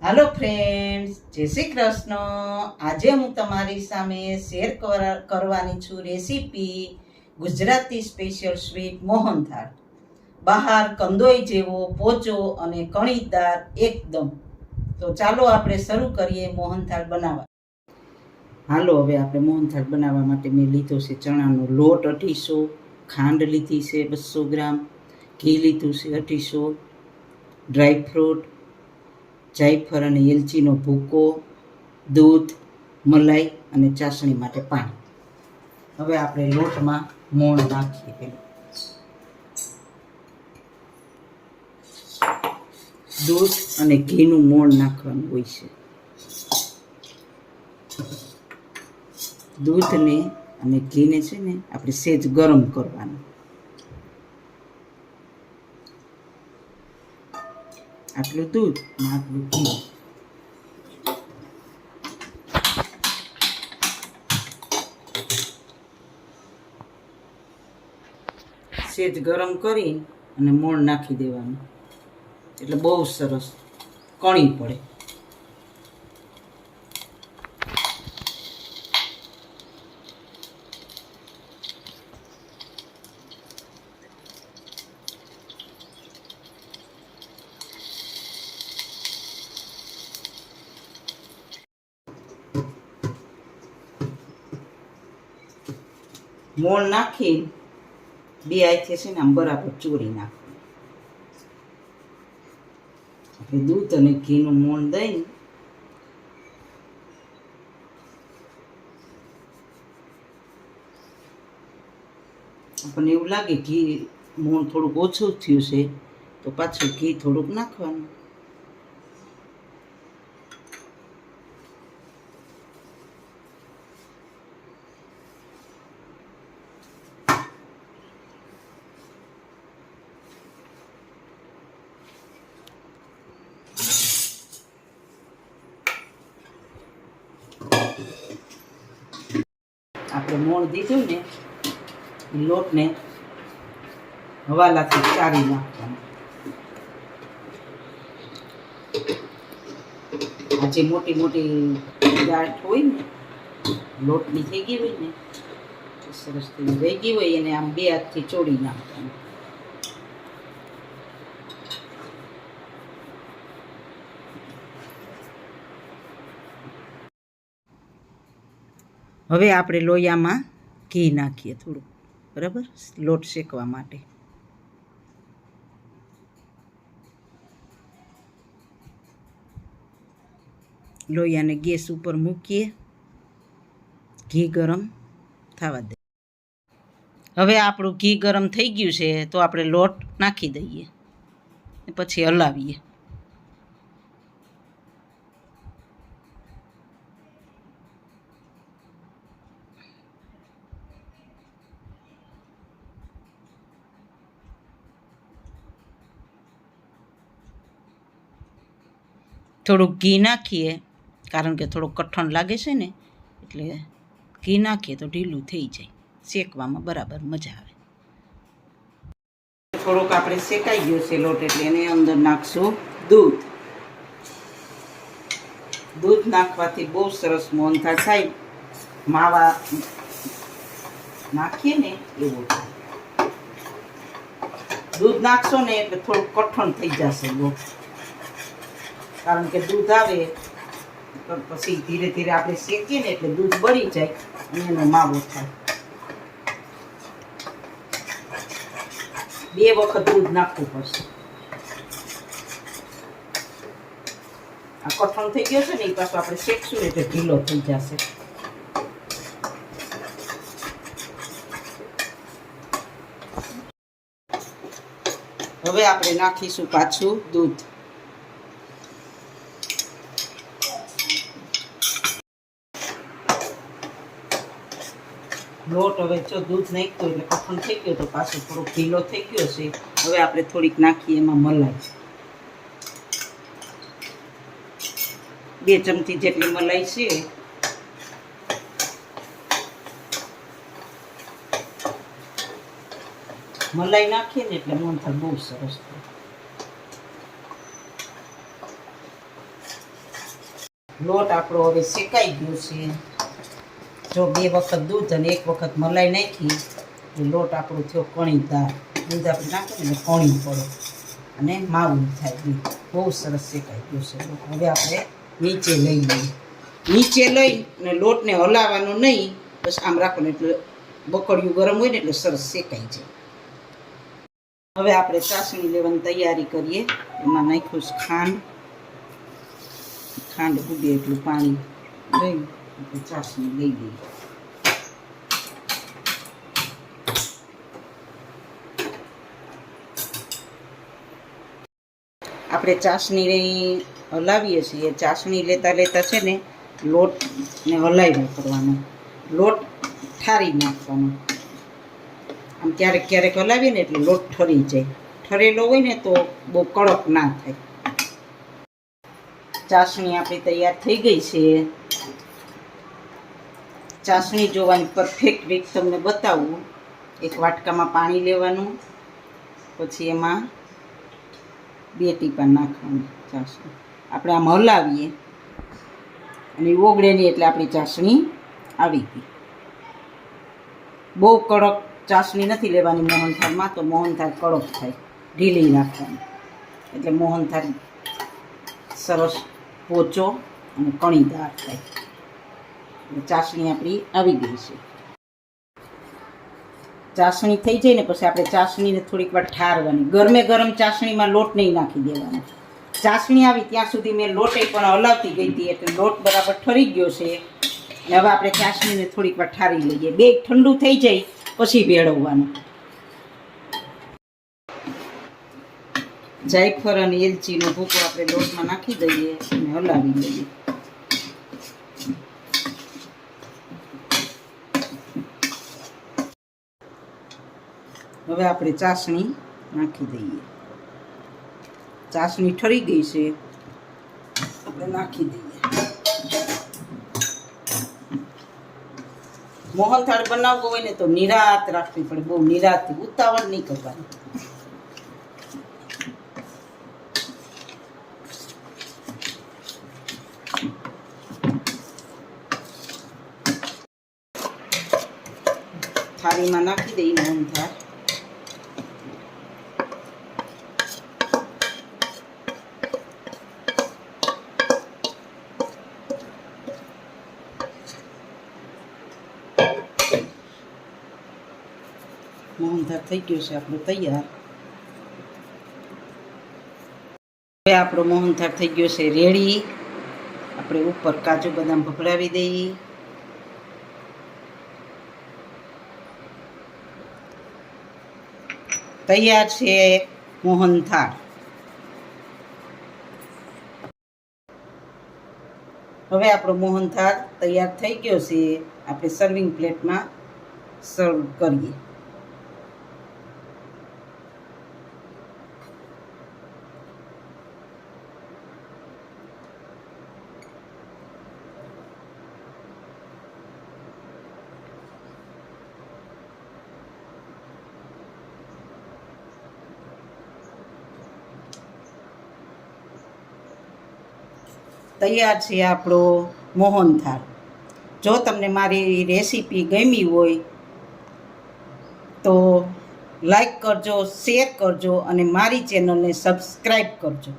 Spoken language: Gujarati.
હાલો ફ્રેન્ડ્સ, જય શ્રી કૃષ્ણ. આજે હું તમારી સામે શેર કરવાની છું recipe Gujarati special sweet mohanthal. બહાર કંદોઈ જેવો પોચો અને કણીદાર એકદમ. તો ચાલો આપણે શરૂ કરીએ મોહનથાળ બનાવવા. હાલો હવે આપણે મોહનથાળ બનાવવા માટે મેં લીધો છે ચણાનો લોટ 250, ખાંડ લીધી છે 200 ગ્રામ, ઘી લીધું છે 250, ડ્રાયફ્રૂટ, જાયફળ અને એલચીનો ભૂકો, દૂધ, મલાઈ અને ચાસણી માટે પાણી. હવે આપણે લોટમાં મોણ નાખીએ. પેલું દૂધ અને ઘીનું મોણ નાખવાનું હોય છે. દૂધને અને ઘીને છે ને આપણે સેજ ગરમ કરવાનું. આટલું દૂધ અને આટલું ઘી. સેજ ગરમ કરી અને મોણ નાખી દેવાનું, એટલે બહુ સરસ કણી પડે. મોણ નાખી બે હાથે છે ને આમ બરાબર ચોરી નાખવાનું. આપણે દૂધ અને ઘીનું મોણ દઈ આપણને એવું લાગે ઘી મોણ થોડુંક ઓછું થયું છે તો પાછું ઘી થોડુંક નાખવાનું. આપણે મોણ દીધું ને લોટને હવાલાથી ચારી નાખવાનું. આ જે મોટી મોટી ગાંઠ હોય ને લોટની થઈ ગઈ હોય ને સરસ રહી ગઈ હોય એને આમ બે હાથથી ચોળી નાખવાનું. હવે આપણે લોયામાં ઘી નાખીએ થોડું, બરાબર, લોટ શેકવા માટે. લોયાને ગેસ ઉપર મૂકીએ, ઘી ગરમ થવા દે. હવે આપણું ઘી ગરમ થઈ ગયું છે તો આપણે લોટ નાખી દઈએ, પછી હલાવીએ. થોડુંક ઘી નાખીએ, કારણ કે થોડુંક કઠણ લાગે છે ને, એટલે ઘી નાખીએ તો ઢીલું થઈ જાય, શેકવામાં બરાબર મજા આવે. થોડુંક આપણે શેકાઈ ગયો છે લોટ, એટલે એની અંદર નાખશું દૂધ. દૂધ નાખવાથી બહુ સરસ મોહનથાળ થાય. માવા નાખીએ ને એવું. દૂધ નાખશો ને એટલે થોડુંક કઠણ થઈ જશે લોટ, કારણ કે દૂધ આવે પછી ધીરે ધીરે આપણે શેકીએ ને એટલે દૂધ બળી જાય અને એનો માવો થાય. 2 વખત દૂધ નાખવું પડશે. આ કઠણ થઈ ગયો છે ને એ પાછું આપણે શેકશું એટલે ઢીલો થઈ જશે. હવે આપણે નાખીશું પાછું દૂધ. લોટ હવે જો દૂધ નાખ્યું એટલે કઠણ થઈ ગયો તો પાછો થોડો ઢીલો થઈ ગયો છે. હવે આપણે થોડીક નાખીએ એમાં મલાઈ. 2 ચમચી જેટલી મલાઈ છે. મલાઈ નાખીએ ને એટલે મોહનથાળ બહુ સરસ થાય. લોટ આપણો હવે શેકાઈ ગયો છે. જો 2 વખત દૂધ અને 1 વખત મલાઈ નાખી એટલે લોટ આપણો થયો કણીદાર. દૂધ આપણે નાખીએ ને કણી પડે અને માવું થાય. બહુ સરસ શેકાઈ ગયો છે. હવે આપણે નીચે લઈ લઈએ. નીચે લઈ અને લોટને હલાવવાનો નહીં, બસ આમ રાખો ને એટલે બકડિયું ગરમ હોય ને એટલે સરસ શેકાઈ જાય. હવે આપણે ચાસણી લેવાની તૈયારી કરીએ. એમાં નાખ્યું છે ખાંડ. ખાંડ ઉડે એટલું પાણી લઈ આપણે ચાસણી લઈ લઈએ. આપણે ચાસણી હલાવીએ છીએ. ચાસણી લેતા લેતા છે ને લોટને હલાવ્યા કરવાનો, લોટ ઠારી નાખવાનો. આમ ક્યારેક ક્યારેક હલાવીએ ને એટલે લોટ ઠરી જાય. ઠરેલો હોય ને તો બહુ કડક ના થાય. ચાસણી આપણી તૈયાર થઈ ગઈ છે. ચાસણી જોવાની પરફેક્ટ રીત તમને બતાવું. એક વાટકામાં પાણી લેવાનું, પછી એમાં 2 ટીપા નાખવાનું ચાસણી. આપણે આમ હલાવીએ અને ઓગળે નહીં એટલે આપણી ચાસણી આવી ગઈ. બહુ કડક ચાસણી નથી લેવાની મોહનથાળમાં, તો મોહનથાળ કડક થાય. ઢીલી રાખવાની એટલે મોહનથાળ સરસ પોચો અને કણીદાર થાય. ચાસણી આપણી આવી ગઈ છે. ચાસણી થઈ જાય ને પછી આપણે ચાસણીને થોડીક વાર ઠારવાની. ગરમે ગરમ ચાસણીમાં લોટ નહીં નાખી દેવાનો. ચાસણી આવી ત્યાં સુધી મેં લોટે પણ હલાવતી ગઈ હતી એટલે લોટ બરાબર ઠરી ગયો છે. અને હવે આપણે ચાસણીને થોડીક વાર ઠારી લઈએ. બે ઠંડુ થઈ જાય પછી ભેળવવાનું. જાયફળ અને એલચીનો ભૂકો આપણે લોટમાં નાખી દઈએ અને હલાવી લઈએ. હવે આપણે ચાસણી નાખી દઈએ. ચાસણી ઠરી ગઈ છે, આપણે નાખી દઈએ. મોહનથાળ બનાવવો હોય ને તો નિરાત રાખવી પડે. બહુ નિરાતથી, ઉતાવળ નહીં કરવાની. થાળીમાં નાખી દઈએ મોહનથાળ. મોહનથાળ થઈ ગયો છે આપણો તૈયાર. હવે આપણો મોહનથાળ થઈ ગયો છે રેડી. આપણે ઉપર કાજુ બદામ ભભરાવી દઈએ. તૈયાર છે મોહનથાળ. હવે આપણો મોહનથાળ તૈયાર થઈ ગયો છે. આપણે સર્વિંગ પ્લેટમાં સર્વ કરીએ. તૈયાર છે આપણો મોહનથાળ. જો તમને મારી રેસીપી ગમી હોય તો લાઈક કરજો, શેર કરજો અને મારી ચેનલને સબસ્ક્રાઈબ કરજો.